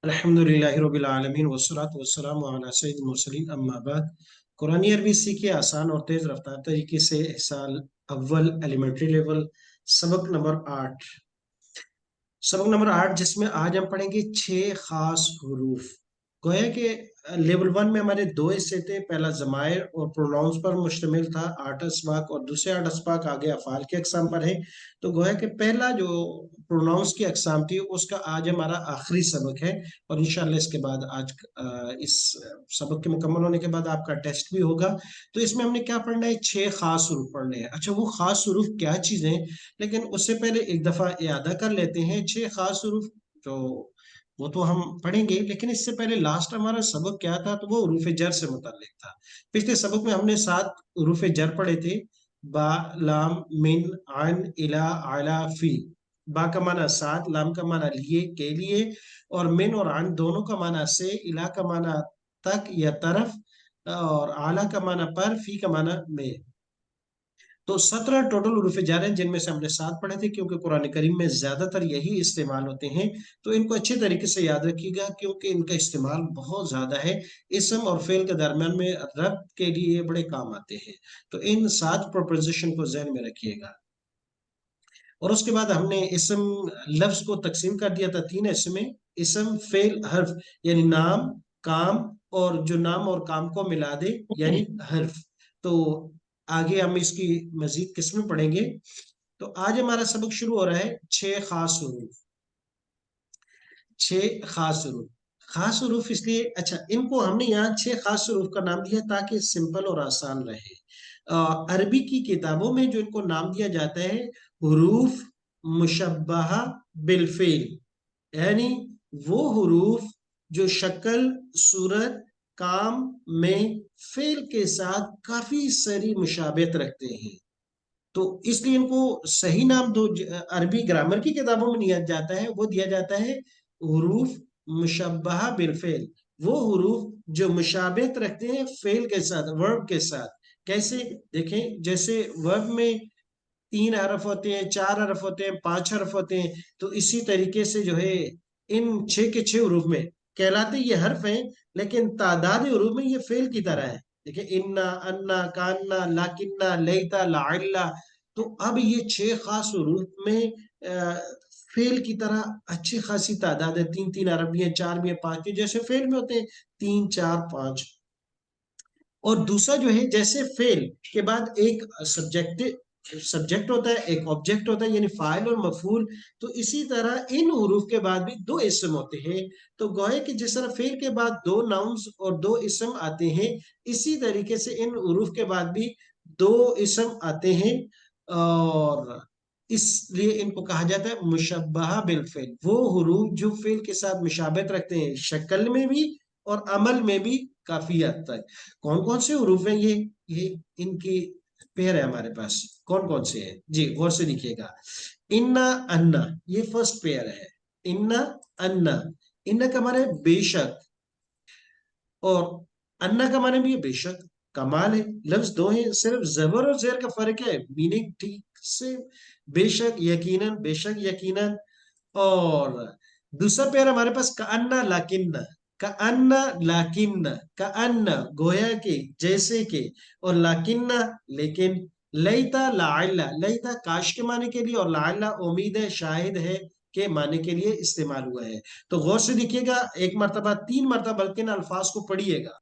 अल्हम्दुलिल्लाहि रब्बिल आलमीन वस्सलातु वस्सलामु अला सय्यिदिल मुरसलीन अम्मा बाद। कुरानी अरबी सीखिए आसान और तेज रफ्तार तरीके से। साल अव्वल एलिमेंट्री लेवल, सबक नंबर 8। सबक नंबर 8 जिसमें आज हम पढ़ेंगे 6 खास हरूफ। गोया के लेवल 1 में हमारे दो हिस्से थे। पहला जमायर और प्रोनाउंस पर मुश्तमिल था, 8 असबाक, और दूसरे 8 असबाक आगे अफ़ाल के अक़साम पर है। तो गोया के पहला जो प्रोनाउंस की अक़साम थी उसका आज हमारा आखिरी सबक है। और इंशाल्लाह इसके बाद आज इस सबक के मुकम्मल होने के बाद आपका टेस्ट भी होगा। तो इसमें हमने क्या पढ़ना है? 6 खास हरूफ पढ़ने हैं। अच्छा, वो खास हरूफ क्या चीजें, लेकिन उससे पहले एक दफा यादा कर लेते हैं 6 खास हरूफ। तो वो तो हम पढ़ेंगे, लेकिन इससे पहले लास्ट हमारा सबक क्या था? तो वो हरूफ जर से मुताल्लिक था। पिछले सबक में हमने 7 हरूफ जर पढ़े थे। बा, लाम, मिन, अन, इला, आला, फी। बा का माना साथ, लाम का माना लिए, के लिए, और मिन और अन दोनों का माना से, इला का माना तक या तरफ, और आला का माना पर, फी का माना में। तो 17 टोटल उरूफ जार हैं, जिनमें से हमने 7 पढ़े थे, क्योंकि कुरान करीम में ज्यादातर यही इस्तेमाल होते हैं। तो इनको अच्छे तरीके से याद रखिएगा, क्योंकि इनका इस्तेमाल बहुत ज्यादा है। इसम और फेल के दरमियान में रब्त के लिए ये बड़े काम आते हैं। तो इन 7 प्रोपोजिशन को जहन में रखिएगा। और उसके बाद हमने इसम लफ्ज को तकसीम कर दिया था 3 हिस्से में। इसम, फेल, हर्फ, यानी नाम, काम, और जो नाम और काम को मिला दे यानी हर्फ। तो आगे हम इसकी मजीद किस्में पढ़ेंगे। तो आज हमारा सबक शुरू हो रहा है 6 खास हरूफ। 6 खास हरूफ। खास हरूफ इसलिए, अच्छा, इनको हमने यहाँ 6 खास हरूफ का नाम दिया ताकि सिंपल और आसान रहे। अरबी की किताबों में जो इनको नाम दिया जाता है, हरूफ मुशब्बहा बिलफेल, यानी वो हरूफ जो शक्ल, सूरत, काम में फेल के साथ काफी सारी मुशाबहत रखते हैं। तो इसलिए इनको सही नाम दो अरबी ग्रामर की किताबों में दिया जाता है, वो दिया जाता है हुरूफ मुशब्बहा बिल फेल। वो हुरूफ जो मुशाबहत रखते हैं फेल के साथ, वर्ब के साथ। कैसे? देखें, जैसे वर्ब में 3 हरफ होते हैं, 4 हरफ होते हैं, 5 हरफ होते हैं। तो इसी तरीके से जो है, इन 6 के 6 हरूफ में कहलाते ये हर्फ हैं, लेकिन तादाद हरूफ में ये फेल की तरह है। देखिए, इन्ना, अन्ना, कान्ना, लाकिन्ना, लैता, लाइल्ला। तो अब ये 6 खास हरूफ में फेल की तरह अच्छी खासी तादाद है। 3 3 अरब भी है, 4 भी है, 5 भी, जैसे फेल में होते हैं 3 4 5। और दूसरा जो है, जैसे फेल के बाद एक सब्जेक्ट होता है, एक ऑब्जेक्ट होता है, यानी फाइल और मफूल। तो इसी तरह इन हुरूफ के बाद भी 2 इस्म होते हैं। तो गोए कि जिस तरह फेल के बाद 2 नाउन्स और 2 इस्म आते हैं, इसी तरीके से इन हुरूफ के बाद भी 2 इस्म आते हैं। और इसलिए इनको कहा जाता है मुशब्बहा बिल फेल। वो हुरूफ जो फेल के साथ मुशाबहत रखते हैं, शक्ल में भी और अमल में भी काफी हद तक। कौन कौन से हरूफ हैं ये इनकी पेयर है हमारे पास। कौन कौन से हैं जी? गौर से देखिएगा। इन्ना, अन्ना, ये फर्स्ट पेयर है। इन्ना, अन्ना। इन्ना का माने है बेशक, और अन्ना का माने भी है बेशक। कमाल है, लफ्ज दो हैं, सिर्फ जबर और जेर का फर्क है, मीनिंग ठीक से। बेशक, यकीनन, बेशक, यकीनन। और दूसरा पेयर हमारे पास का अन्ना लाकिन्ना। का अन्ना लाकिन्ना, का अन्ना गोया के, जैसे के, और लाकिन्ना लेकिन। लईता लाइला, लईता काश के माने के लिए, और लाइला उम्मीद है, शायद है के माने के लिए इस्तेमाल हुआ है। तो गौर से देखिएगा, एक मरतबा, 3 मरतबा बल्कि इन अल्फाज को पढ़िएगा।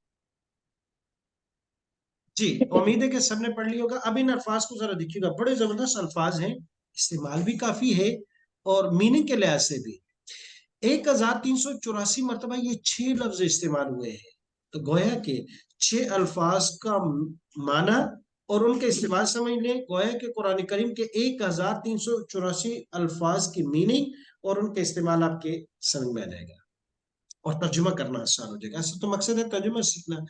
जी, उम्मीद है कि सबने पढ़ लिया होगा। अब इन अल्फाज को जरा देखिएगा, बड़े जबरदस्त अल्फाज हैं, इस्तेमाल भी काफी है, और मीनिंग के लिहाज से भी। 1384 मरतबा ये 6 लफ्ज इस्तेमाल हुए हैं। तो गोया के 6 अल्फाज का माना और उनके इस्तेमाल समझ लें। गोया के कुरान करीम के 1384 अल्फाज की मीनिंग और उनके इस्तेमाल आपके समझ में आ जाएगा, और तर्जुमा करना आसान हो जाएगा। ऐसा तो मकसद है तर्जुमा सीखना।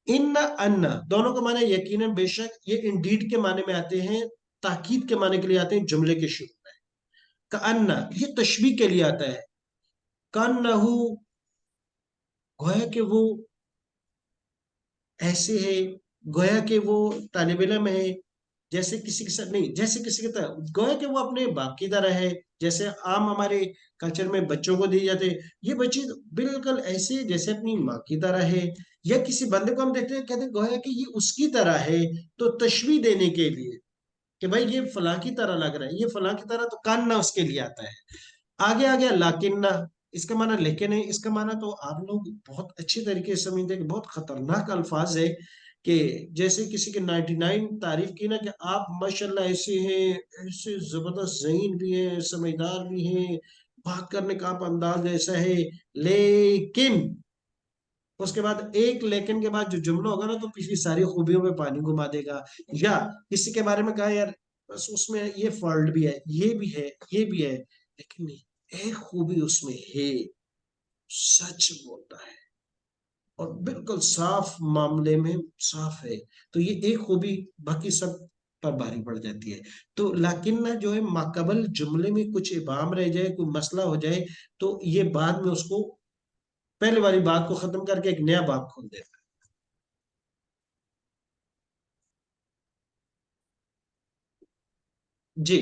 इन्ना, अन्ना दोनों का माने यकीनन, बेशक, ये इंडीड के माने में आते हैं, ताकीद के माने के लिए आते हैं जुमले के शुरू में। का अन्ना ये तशबीह के लिए आता है। कन्नहु गोया कि वो ऐसे है, गोया कि वो तालिब इल्म है, जैसे किसी के साथ नहीं, जैसे किसी के तरह, गोया कि वो अपने बाप की तरह है। جیسے عام ہمارے کلچر میں بچوں کو دی جاتے ہیں، یہ بچے بالکل ایسے جیسے اپنی ماں کی طرح ہے، یا کسی بندے کو ہم دیکھتے ہیں کہتے ہیں گویا کہ یہ اس کی طرح ہے، تو تشبیہ دینے کے لیے کہ بھائی یہ فلاں کی طرح لگ رہا ہے، یہ فلاں کی طرح، تو کاننا اس کے لیے آتا ہے۔ آگے آگے لاکنہ، اس کا معنی لیکن ہے، اس کا معنی تو آپ لوگ بہت اچھی طریقے سے سمجھتے ہیں کہ بہت خطرناک الفاظ ہے، کہ جیسے کسی کے 99 تعریف کی نا کہ آپ ماشاءاللہ ایسے ہیں، ایسے زبردست ذہین بھی ہیں، سمجھدار بھی ہیں، بات کرنے کا آپ انداز ایسا ہے، لیکن اس کے بعد ایک لیکن کے بعد جو جملہ ہوگا نا تو پچھلی ساری خوبیوں میں پانی گھما دے گا، یا کسی کے بارے میں کہا یار بس اس میں یہ فالٹ بھی ہے، یہ بھی ہے، یہ بھی ہے، لیکن نہیں، ایک خوبی اس میں ہے، سچ بولتا ہے اور بالکل صاف معاملے میں صاف ہے، تو یہ ایک خوبی باقی سب پر بھاری پڑ جاتی ہے۔ تو لیکن نہ جو ہے ماقبل جملے میں کچھ ابہام رہ جائے، کوئی مسئلہ ہو جائے، تو یہ بعد میں اس کو پہلے والی بات کو ختم کر کے ایک نیا باب کھول دیتا ہے۔ جی،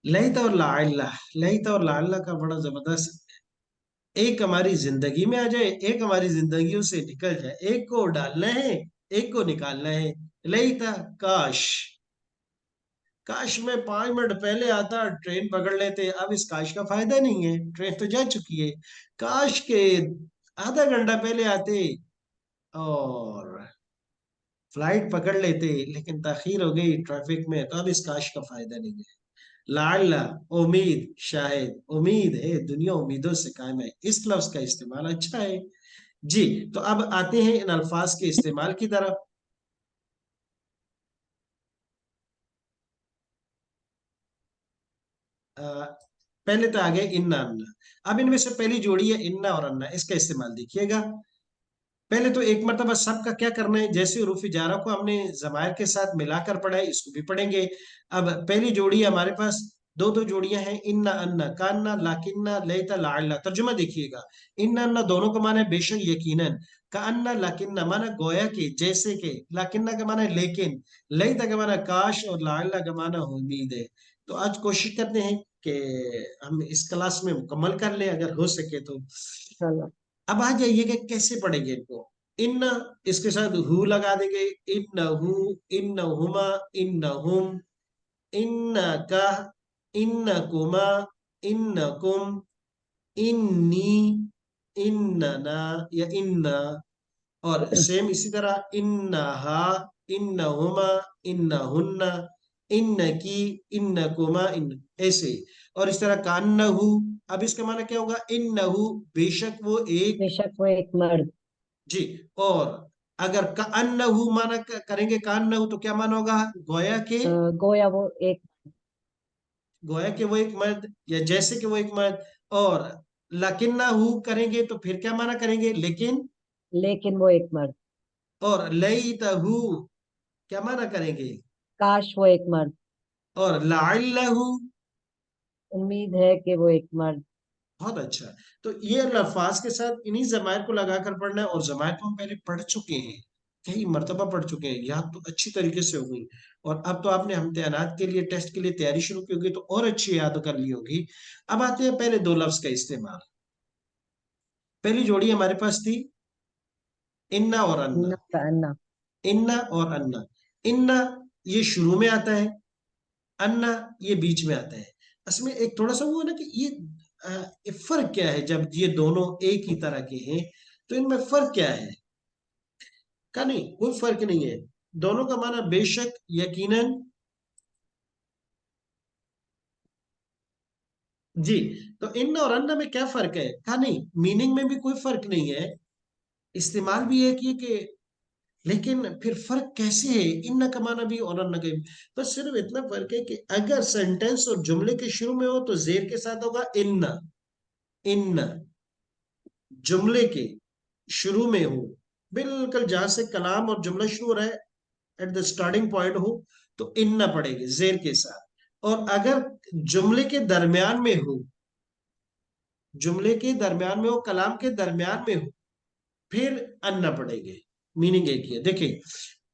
لیت اور لعلہ، لیت اور لعلہ کا بڑا زبردست، ایک ہماری زندگی میں آ جائے، ایک ہماری زندگیوں سے نکل جائے، ایک کو ڈالنا ہے، ایک کو نکالنا ہے۔ لیتا، کاش، کاش میں 5 منٹ پہلے آتا، ٹرین پکڑ لیتے، اب اس کاش کا فائدہ نہیں ہے، ٹرین تو جا چکی ہے۔ کاش کے آدھا گھنٹہ پہلے آتے اور فلائٹ پکڑ لیتے، لیکن تاخیر ہو گئی ٹریفک میں، تو اب اس کاش کا فائدہ نہیں ہے۔ لعل، امید، شاید، امید ہے، دنیا امیدوں سے قائم ہے، اس لفظ کا استعمال اچھا ہے۔ جی، تو اب آتے ہیں ان الفاظ کے استعمال کی طرف۔ آ، پہلے تو آگے انا انا، اب ان میں سے پہلی جوڑی ہے انا اور انا، اس کا استعمال دیکھیے گا۔ پہلے تو ایک مرتبہ سب کا کیا کرنا ہے، جیسے حروف جارہ کو ہم نے ضمائر کے ساتھ ملا کر پڑھا ہے، اس کو بھی پڑھیں گے۔ اب پہلی جوڑی ہمارے پاس دو دو جوڑیاں ہیں، انا انا، کانا لاکنہ، لیتا لعلہ، ترجمہ دیکھیے گا۔ انا انا دونوں کا معنی ہے بے شک، یقیناً، کانا لاکنہ معنی گویا کہ، جیسے کہ، لاکنہ کا معنی ہے لیکن، لیتا کا معنی ہے کاش، اور لعلہ کا معنی ہے امید ہے۔ تو آج کوشش کرتے ہیں کہ ہم اس کلاس میں مکمل کر لیں اگر ہو سکے تو۔ چلو اب آ جائیے کہ کیسے پڑھیں گے ان کو۔ ان، اس کے ساتھ ہو لگا دیں گے، ان ہو، ان ہما، ان ہم، ان کا، ان کما، ان کم، انی، اننا یا اننا، اور سیم اسی طرح انہا، انہما، انہن، ان کی، انکما، ان، ایسے، اور اس طرح کانہو، اب اس کا معنی کیا ہوگا، انہو، بے شک وہ ایک، بے شک وہ ایک مرد، جی، اور اگر کانہو معنی کریں گے، کانہو تو کیا معنی ہوگا، گویا کہ، گویا وہ ایک، گویا کہ وہ ایک مرد، یا جیسے کہ وہ ایک مرد، اور لکنہ ہو کریں گے تو پھر کیا معنی کریں گے، لیکن، لیکن وہ ایک مرد، اور لیتہو کیا معنی کریں گے، کاش وہ ایک مرد، اور لعلہ، امید ہے کہ وہ ایک مرد۔ بہت اچھا۔ تو یہ الفاظ کے ساتھ انہی ضمائر کو لگا کر پڑھنا ہے، اور ضمائر کو ہم پہلے پڑھ چکے ہیں، کئی مرتبہ پڑھ چکے ہیں، یاد تو اچھی طریقے سے ہو گئی، اور اب تو آپ نے امتحانات کے لیے، ٹیسٹ کے لیے تیاری شروع کی ہوگی تو اور اچھی یاد کر لی ہوگی۔ اب آتے ہیں پہلے دو لفظ کا استعمال۔ پہلی جوڑی ہمارے پاس تھی انا اور انا، انا کا انا، انا اور انا، انا یہ شروع میں آتا ہے، انا یہ بیچ میں آتا ہے۔ اصل میں ایک تھوڑا سا وہ ہے نا کہ یہ فرق کیا ہے، جب یہ دونوں ایک ہی طرح کے ہیں تو ان میں فرق کیا ہے، کا نہیں، کوئی فرق نہیں ہے، دونوں کا معنی بے شک، یقیناً، جی۔ تو ان اور ان میں کیا فرق ہے، کا نہیں، میننگ میں بھی کوئی فرق نہیں ہے، استعمال بھی ایک ہی کہ، لیکن پھر فرق کیسے ہے، ان کا معنی بھی اور ان کا بھی، بس صرف اتنا فرق ہے کہ اگر سینٹینس اور جملے کے شروع میں ہو تو زیر کے ساتھ ہوگا ان، ان، جملے کے شروع میں ہو، بالکل جہاں سے کلام اور جملہ شروع ہو رہا ہے، ایٹ دا اسٹارٹنگ پوائنٹ ہو، تو ان نہ پڑے گی زیر کے ساتھ، اور اگر جملے کے درمیان میں ہو، جملے کے درمیان میں ہو، کلام کے درمیان میں ہو، پھر ان نہ پڑے گے، میننگ ایک ہی ہے۔ دیکھیں،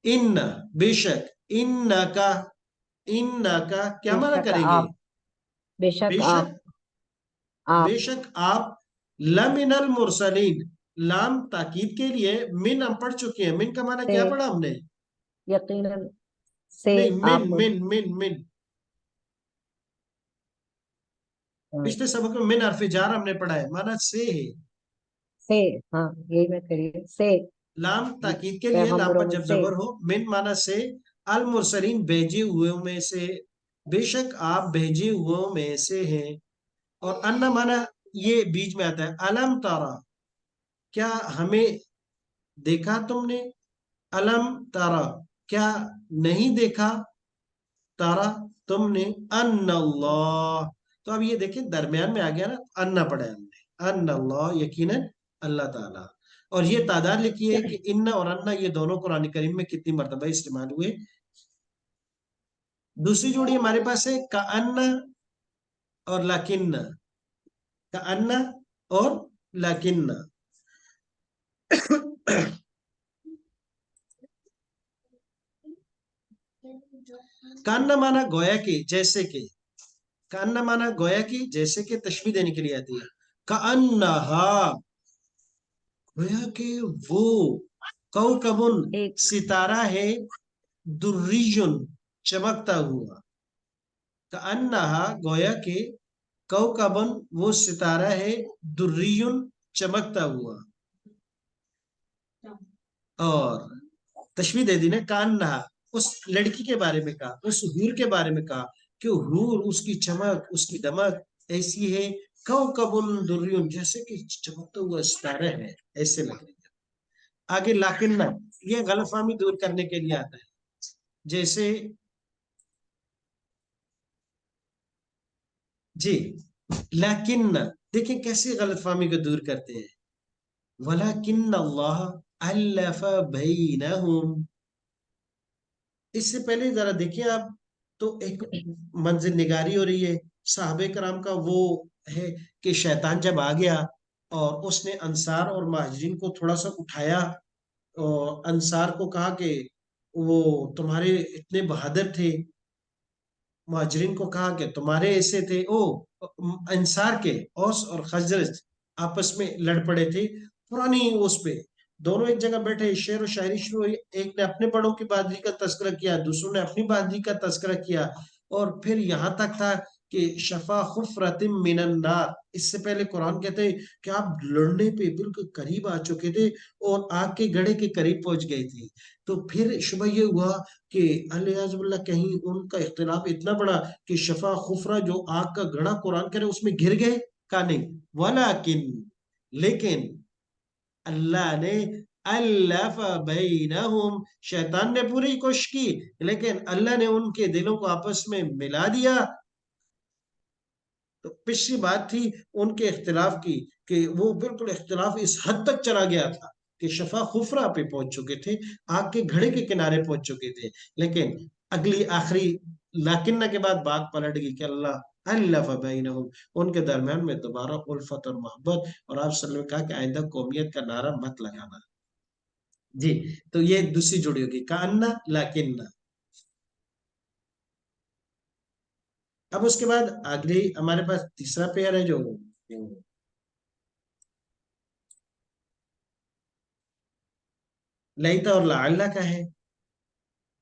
ان، بے شک، ان کا، ان کا کیا بے معنی شک کریں گے، آپ، बेशक बेशक आप बेशक आप लमिनल मुरसलीन, लाम ताकीद के लिए, मिन हम पढ़ चुके हैं, मिन का माना से, क्या पढ़ा हमने? यकीनन से नहीं, मिन आप मिन मिन मिन, हाँ, पिछले सबक में मिन हरफ जार हमने पढ़ा है, माना से है। से, हाँ यही मैं करिए से, लाम ताकीद के लिए, लाम पैगंबरों पर में जब से। जबर हो, मिन माना से, अल मुरसलीन भेजे हुए में से, बेशक आप भेजे हुए में से हैं। और अन्ना माना ये बीच में आता है, अलम तारा, क्या हमें देखा तुमने? अलम तारा, क्या नहीं देखा? तारा, तुमने, अन्नल्लाह। तो अब ये देखिए दरमियान में आ गया ना, अन्ना पढ़ा है हमने, अन्नल्लाह, यकीनन अल्लाह ताला। और ये तादाद लिखी है कि इन्ना और अन्ना ये दोनों कुरान करीम में कितनी मर्तबा इस्तेमाल हुए। दूसरी जोड़ी हमारे पास है का अन्ना और लाकिन्ना, का अन्ना और लाकिन्ना। कान्ना माना गोया के, जैसे के, कान्ना माना गोया की, जैसे कि तशबीह देने के लिए आती है। कान्नाहा, गोया के वो, कौकबुन, एक सितारा है, दुर्रियुन, चमकता हुआ। कान्नाहा, गोया के, कौकबुन, वो सितारा है, दुर्रियुन, चमकता हुआ। और तशबीह दे दी ने, कान्नाहा, उस लड़की के बारे में कहा, उस हूर के बारे में कहा कि हूर, उसकी चमक, उसकी दमक ऐसी है, कौकबुन दुर्रियुन, जैसे कि चमकता हुआ सितारा है, ऐसे लग रही है। आगे लाकिन्ना, ये गलतफहमी दूर करने के लिए आता है। जैसे, जी, लाकिन्ना, देखिए कैसे गलतफहमी को दूर करते हैं। वलाकिन्न अल्लाह अल्लफ़ बैनहुम, इससे पहले जरा देखिए आप, तो एक मंजिल निगारी हो रही है साहबे कराम का, वो है कि शैतान जब आ गया और उसने अंसार और महाजिरीन को थोड़ा सा उठाया, और अंसार को कहा कि वो तुम्हारे इतने बहादुर थे, मुहाजिरीन को कहा कि तुम्हारे ऐसे थे। ओ, अंसार के, औस और खजरज आपस में लड़ पड़े थे पुरानी उस पे, दोनों एक जगह बैठे, शेर और शायरी शुरू हुई, एक ने अपने बड़ों की बहादुरी का तस्करा किया, दूसरों ने अपनी बहादुरी का तस्करा किया। और फिर यहाँ तक था कि शफा खुफरतिम मिनन नार, इससे पहले कुरान कहते हैं कि आप लड़ने पे बिल्कुल करीब आ चुके थे और आग के गड़े के करीब पहुंच गए थे। तो फिर शुबह ये हुआ कि अल्लाह, कहीं उनका इख्तिलाफ इतना बड़ा कि शफा खुफरा, जो आग का घड़ा कुरान कह रहे उसमें गिर गए, का नहीं, वलाकिन, लेकिन अल्लाह ने अल्लफ़ बैनहुम, शैतान ने पूरी कोशिश की, लेकिन अल्लाह ने उनके दिलों को आपस में मिला दिया। तो पिछली बात थी उनके इख्तिलाफ की, कि वो बिल्कुल इख्तिलाफ इस हद तक चला गया था कि शफा खुफरा पे पहुंच चुके थे, आग के घड़े के किनारे पहुंच चुके थे। लेकिन अगली आखिरी लाकिन्ना के बाद बात पलट गई कि अल्लाह अल्लफ़ बैनहुम, उनके दरमियान में दोबारा उल्फत और मोहब्बत। और आप सल्लल्लाहु अलैहि वसल्लम ने कहा कि आइंदा कौमियत का नारा मत लगाना। जी, तो ये दूसरी जोड़ी होगी, का अन्ना लाकिन्ना। अब उसके बाद अगली हमारे पास तीसरा पेयर है जो लईता और लाअल्ला का है।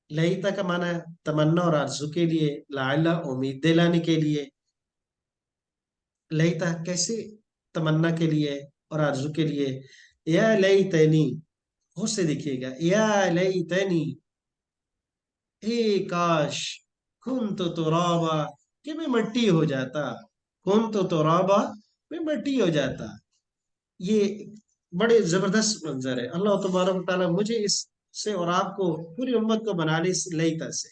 लईता का माना है तमन्ना और आरजू के लिए, लाअल्ला उम्मीद दिलाने के लिए। लईता कैसे? तमन्ना के लिए और आरजू के लिए। या लईतनी, होश से देखिएगा, या लईतनी, हे काश, कुन तो तुराबा, कि मैं मिट्टी हो जाता, कुन तो तुराबा, मैं मिट्टी हो जाता। ये बड़े जबरदस्त मंजर है। अल्लाह तबारक व तआला मुझे इससे और आपको, पूरी उम्मत को बना ले इस लईता से।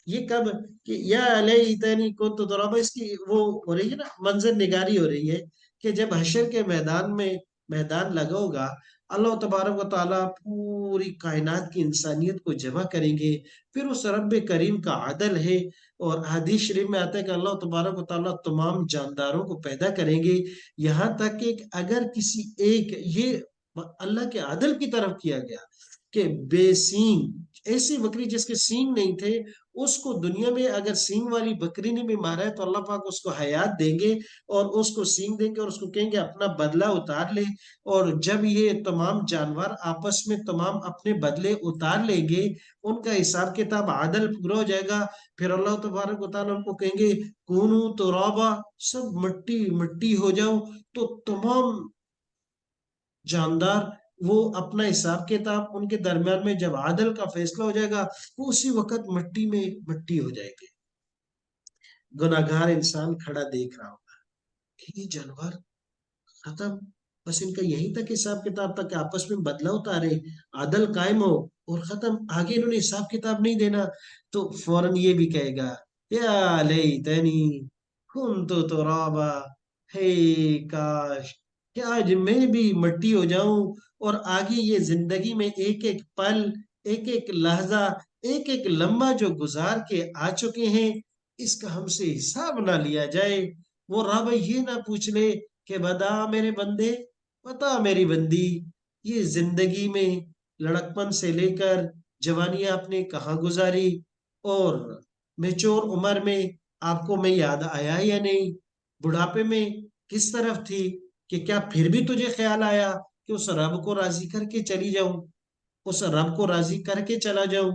ये कब? कि या लैतनी कुन्तु तुराबा, इसकी वो हो रही है ना, मंजर निगारी हो रही है कि जब हशर के मैदान में मैदान लगा होगा, अल्लाह तबारक व तआला पूरी कायनात की इंसानियत को जमा करेंगे। फिर उस रब करीम का आदल है, और हदीस शरीफ में आता है कि अल्लाह तबारक व तआला तमाम जानदारों को पैदा करेंगे, यहाँ तक कि अगर किसी एक, ये अल्लाह के आदल की तरफ किया गया कि बेसींग ऐसी बकरी जिसके सींग नहीं थे, उसको दुनिया में अगर सींग वाली बकरी ने भी मारा है तो अल्लाह पाक उसको हयात देंगे और उसको सींग देंगे और उसको कहेंगे अपना बदला उतार ले। और जब ये तमाम जानवर आपस में तमाम अपने बदले उतार लेंगे, उनका हिसाब किताब आदल पूरा हो जाएगा, फिर अल्लाह तबारक व तआला उनको कहेंगे कूनू तुराबा, सब मिट्टी मिट्टी हो जाओ। तो तमाम जानदार वो अपना हिसाब किताब उनके दरमियान में जब आदल का फैसला हो जाएगा, वो उसी वक्त मिट्टी में मिट्टी हो जाएंगे। गुनाहगार इंसान खड़ा देख रहा होगा कि ये जानवर खत्म, बस इनका यहीं तक हिसाब किताब तक आपस में बदला उतारे, आदल कायम हो और खत्म, आगे इन्होंने हिसाब किताब नहीं देना। तो फौरन ये भी कहेगा या लैतनी कुन्तु तुराबा, हे काश कि आज मैं भी मिट्टी हो जाऊं और आगे ये जिंदगी में एक एक पल, एक एक लहजा, एक एक लम्हा जो गुजार के आ चुके हैं, इसका हमसे हिसाब ना लिया जाए। वो रब ये ना पूछ ले कि बता मेरे बंदे, बता मेरी बंदी, ये जिंदगी में लड़कपन से लेकर जवानी आपने कहाँ गुजारी, और मेच्योर उम्र में आपको मैं याद आया या नहीं, बुढ़ापे में किस तरफ थी, कि क्या फिर भी तुझे ख्याल आया कि उस रब को राजी करके चली जाऊं, उस रब को राजी करके चला जाऊं।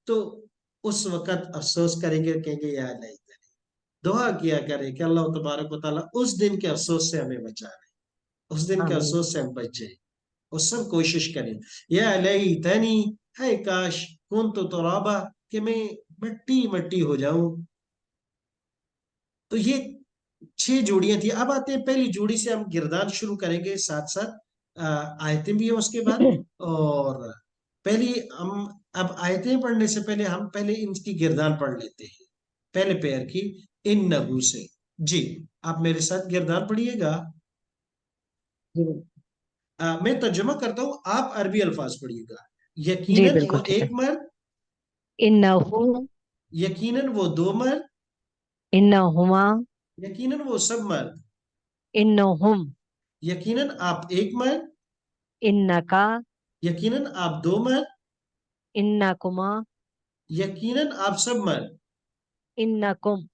तो उस वक्त अफसोस करेंगे, कहेंगे या नहीं, दुआ किया करें कि अल्लाह तबारक व तआला उस दिन के अफसोस से हमें बचा ले, उस दिन के आमीन। अफसोस से हम बच जाए। और सब कोशिश करें, या लैतनी, है काश, कुन्तु तुराबा, कि मैं मिट्टी मिट्टी हो जाऊं। तो ये 6 जोड़ियां थी। अब आते हैं पहली जोड़ी से, हम गिरदान शुरू करेंगे, साथ साथ आयतें भी हैं उसके बाद। और पहली हम, अब आयतें पढ़ने से पहले हम पहले इनकी गिरदान पढ़ लेते हैं, पहले पैर की, इन नहू से। जी, आप मेरे साथ गिरदान पढ़िएगा। जी बिल्कुल। मैं तर्जुमा करता हूँ, आप अरबी अल्फाज पढ़िएगा। जी यकीनन बिल्कुल वो ठीक है। एक मर्द, इन्नहु, यकीनन वो दो मर्द, इन्नहुमा, यकीनन वो सब मर्द, इन्नहुम, यकीनन आप एक मर्द, इन्नका, यकीनन आप दो मर्द, इन्नकुमा, यकीनन आप सब मर्द, इन्नकुम,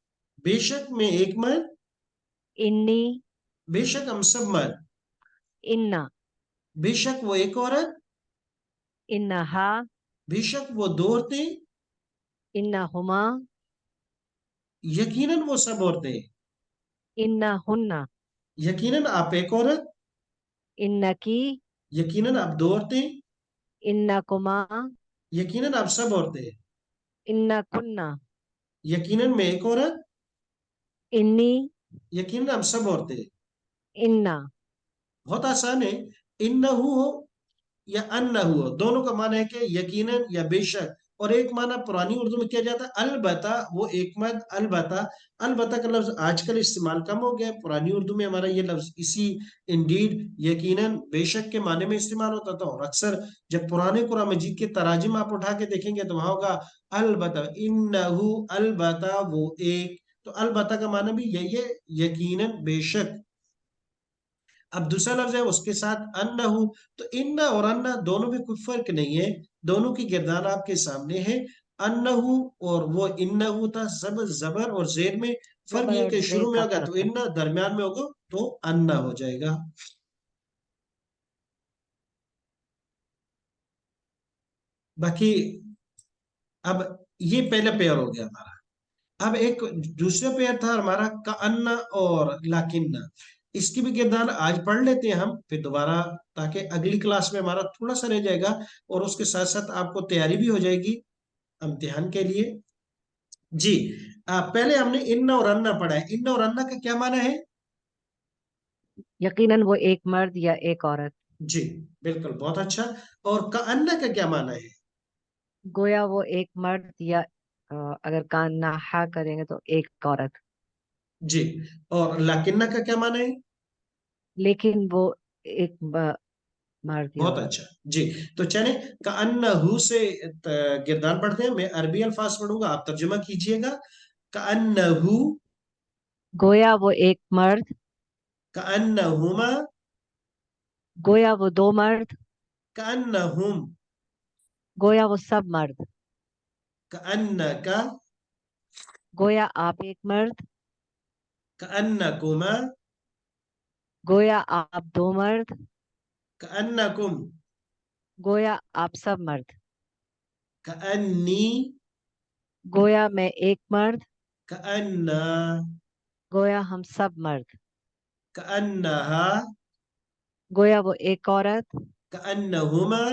बेशक मैं एक मर्द, इन्नी, बेशक हम सब मर्द, इन्ना, बेशक वो एक औरत, इन्नहा, बेशक वो दो औरतें, इन्नहुमा, यकीनन वो सब औरतें, इन्नहुन्ना, यकीनन आप एक औरत, इन्नकी, यकीनन आप दो औरतें, इन्नकुमा, यकीनन आप सब औरतें, इन्नकुन्ना, यकीनन मैं एक औरत, इन्नी, यकीनन आप सब औरतें। इन्ना। बहुत आसान है, इन्नहु हो या अन्नहु हो, दोनों का माना है कि यकीनन या बेशक। और एक माना पुरानी उर्दू में किया जाता है अलबत्ता, वो एक मत अलबत्ता। अलबत्ता का लफ्ज आजकल इस्तेमाल कम हो गया है, पुरानी उर्दू में हमारा ये लफ्ज इसी इंडीड, यकीनन, बेशक के माने में इस्तेमाल होता था। और अक्सर जब पुराने कुरान मजीद के तराजिम आप उठा के देखेंगे तो वहां होगा अलबत्ता, इन्नहु अलबत्ता वो एक। तो अलबत्ता का माना भी यही है, यकीनन बेशक। अब दूसरा लफ्ज है उसके साथ अन्नहु, तो इन्ना और अन्ना दोनों में कोई फर्क नहीं है, दोनों की गिरदान आपके सामने है। अन्नहु और वो इन्नहु था, सब जबर और जेर में। फर्क जबर ये और कि जेर शुरू में का होगा तो फर्क है। इन्ना, दरमियान में होगा तो अन्ना हो जाएगा। बाकी अब ये पहला पेयर हो गया हमारा। अब एक दूसरा पेयर था हमारा का अन्ना और लाकिन्ना, इसकी भी किरदार आज पढ़ लेते हैं हम, फिर दोबारा, ताकि अगली क्लास में हमारा थोड़ा सा रह जाएगा और उसके साथ साथ आपको तैयारी भी हो जाएगी इम्तिहान के लिए। जी, पहले हमने इन्ना और अन्ना पढ़ा है। इन्ना और अन्ना का क्या माना है? यकीनन वो एक मर्द या एक औरत। जी, बिल्कुल, बहुत अच्छा। और का अन्ना का क्या माना है? गोया वो एक मर्द या अगर कान ना हा करेंगे तो एक औरत। जी, और लाकिन्ना का क्या माना है? लेकिन वो एक मर्द या बहुत औरत। अच्छा। जी, तो चले का अन्नहु से गिरदार पढ़ते हैं। मैं अरबी अल्फाज पढ़ूंगा, आप तर्जुमा कीजिएगा। का अन्नहु, गोया वो एक मर्द, का अन्नहुमा, गोया वो दो मर्द, का अन्नहुम, गोया वो सब मर्द। कअन्नका, गोया आप एक मर्द, कअन्नकुमा, गोया आप दो मर्द, कअन्नकुम, गोया आप सब मर्द, कअन्नी, गोया मैं एक मर्द, कअन्ना, गोया हम सब मर्द, कअन्नहा, गोया वो एक औरत, कअन्नहुमा,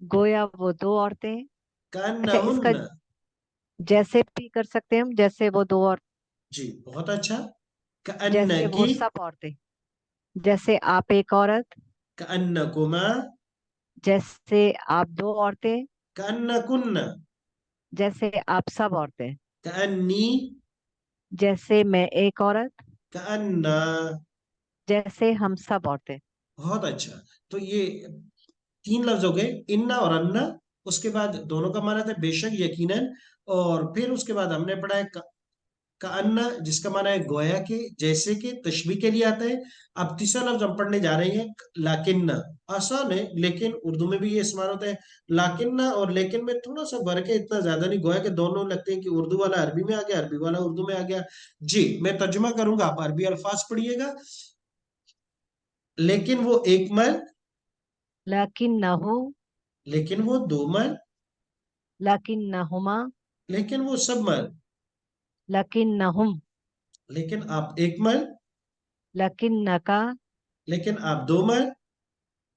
गोया वो दो औरतें। अच्छा, इसका कअन्नहुन्न। जैसे भी कर सकते हैं हम, जैसे वो दो और, जी बहुत अच्छा। जैसे वो कअन्नकी, सब औरतें, जैसे आप एक औरत, कअन्नकुमा, जैसे आप दो औरतें, कअन्नकुन्न, जैसे आप सब औरतें, कअन्नी, जैसे मैं एक औरत, कअन्ना। जैसे हम सब औरतें। बहुत अच्छा। तो ये 3 लफ्ज हो गए, इन्ना और अन्ना। उसके बाद दोनों का माना था बेशक, यकीनन। और फिर उसके बाद हमने पढ़ा है का अन्ना, जिसका माना है गोया के, जैसे के, तशबीह के लिए आता है। अब तीसरा लफ्ज हम पढ़ने जा रहे हैं, लाकिन्ना। आसान है, लेकिन उर्दू में भी ये इस्तेमाल होता है। लाकिन्ना और लेकिन में थोड़ा सा फर्क है, इतना ज्यादा नहीं। गोया के दोनों लगते हैं कि उर्दू वाला अरबी में आ गया, अरबी वाला उर्दू में आ गया। जी मैं तर्जुमा करूंगा, आप अरबी अल्फाज पढ़िएगा। लेकिन वो एक मर्द, लाकिन न हो, लेकिन वो दो मर्द, लाकिन न हुमा, लेकिन वो सब मर्द, लाकिन न हम, लेकिन आप एक मर्द, लाकिन न का, लेकिन आप दो मर्द,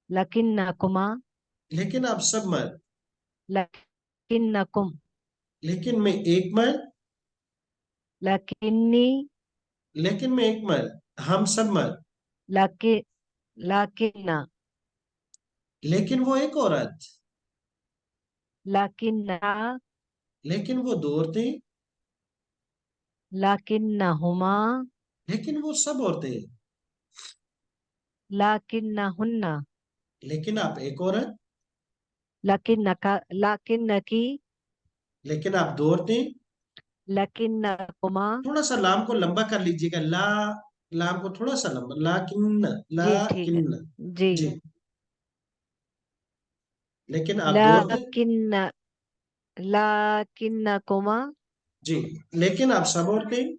लाकिन न कुमा, लेकिन आप सब मर्द, लाकिन न कुम, लेकिन मैं एक मर्द, लाकिन्नी, लेकिन मैं एक मर्द, हम सब मर्द, लाकिन, लाकिन न, लेकिन वो एक औरत, लाकिन न, लेकिन वो दो औरतें, लाकिन न हुमा, लेकिन वो सब औरतें, लाकिन न हुन्ना, लेकिन आप एक औरत, लाकिन न का, लाकिन न की, लेकिन आप दो औरतें। लाकिन न कुमा। थोड़ा सा लाम को लंबा कर लीजिएगा, लाम को थोड़ा सा लंबा, जी ठीक है। लाकिन। जी। जी, लेकिन आप दो औरतें। लाकिन न, लाकिन न कुमा, जी, लेकिन आप सब औरतें,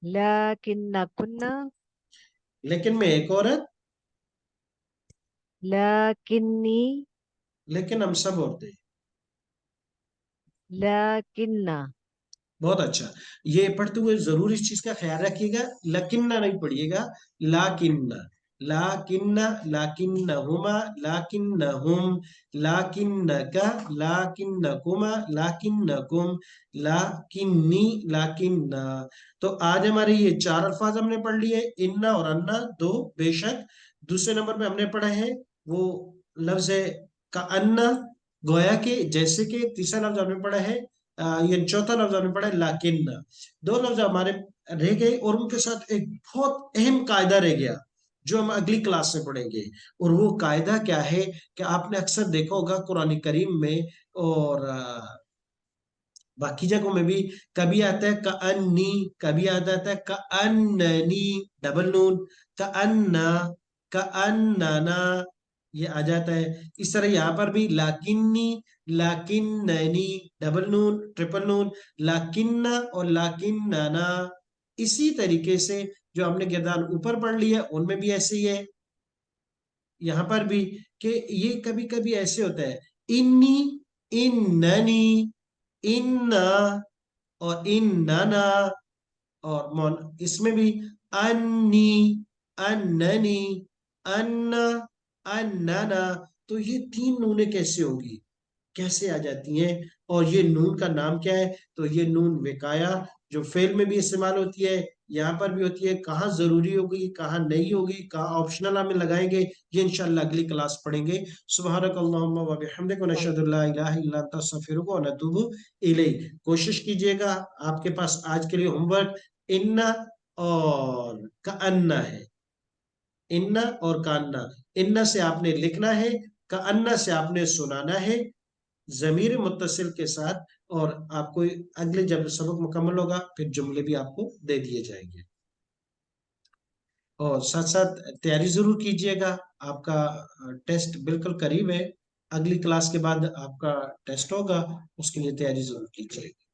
लाकिन न कुन्ना, लेकिन मैं एक औरत, लाकिन्नी, लेकिन हम सब औरतें। लाकिन्ना। बहुत अच्छा। ये पढ़ते हुए जरूर इस चीज का ख्याल रखिएगा, लकिन्ना नहीं पढ़िएगा, लाकिन्ना। लाकिन्ना, लाकिन्नहुमा, लाकिन्नहुम, लाकिन्नका, लाकिन्नकुमा, लाकिन्नकुम, लाकिन्नी, लाकिन्ना। तो आज हमारे ये 4 अल्फाज हमने पढ़ लिए, इन्ना और अन्ना दो, बेशक। दूसरे नंबर पे हमने पढ़ा है वो लफ्ज है का अन्ना, गोया के, जैसे के। तीसरा लफ्ज हमने पढ़ा है ये चौथा लफ्ज हमने पढ़ा है लाकिन। दो लफ्ज हमारे रह गए, और उनके साथ एक बहुत अहम कायदा रह गया, जो हम अगली क्लास में पढ़ेंगे। और वो कायदा क्या है कि आपने अक्सर देखा होगा कुरान करीम में, और बाकी जगहों में भी, कभी आता है का अन्नी, कभी आता है का अन्ननी, डबल नून, का अन्ना, का अन्नाना, ये आ जाता है। इस तरह यहाँ पर भी लाकिन्नी, लाकिन्ननी, डबल नून, ट्रिपल नून, लाकिन्ना और लाकिन्नाना। इसी तरीके से जो हमने गिरदार ऊपर पढ़ लिया उनमें भी ऐसे ही है, यहाँ पर भी, कि ये कभी कभी ऐसे होता है, इन्नी, इन्ननी, इन्ना और इन्नना। और इसमें भी अन्नी, अन्ननी, अन्ना, अन्नना। तो ये 3 नूने कैसे होगी, कैसे आ जाती हैं? और ये नून का नाम क्या है? तो ये नून विकाया, जो फेल में भी इस्तेमाल होती है, यहाँ पर भी होती है। कहाँ जरूरी होगी, कहाँ नहीं होगी, कहाँ ऑप्शनल हमें लगाएंगे, ये इंशाल्लाह अगली क्लास पढ़ेंगे। सुबहानक अल्लाहुम्मा व बिहम्दिक व नशहदु अल्ला इलाहा इल्ला अंता अस्तगफिरुका व नतूबु इलैक। कोशिश कीजिएगा, आपके पास आज के लिए होमवर्क इन्ना और का अन्ना है। इन्ना और कान्ना। इन्ना से आपने लिखना है, का अन्ना से आपने सुनाना है, जमीर मुत्तसिल के साथ। और आपको अगले जब सबक मुकम्मल होगा, फिर जुमले भी आपको दे दिए जाएंगे। और साथ साथ तैयारी जरूर कीजिएगा, आपका टेस्ट बिल्कुल करीब है। اگلی کلاس کے بعد آپ کا ٹیسٹ ہوگا، اس کے لیے تیاری ضرور کیجیے.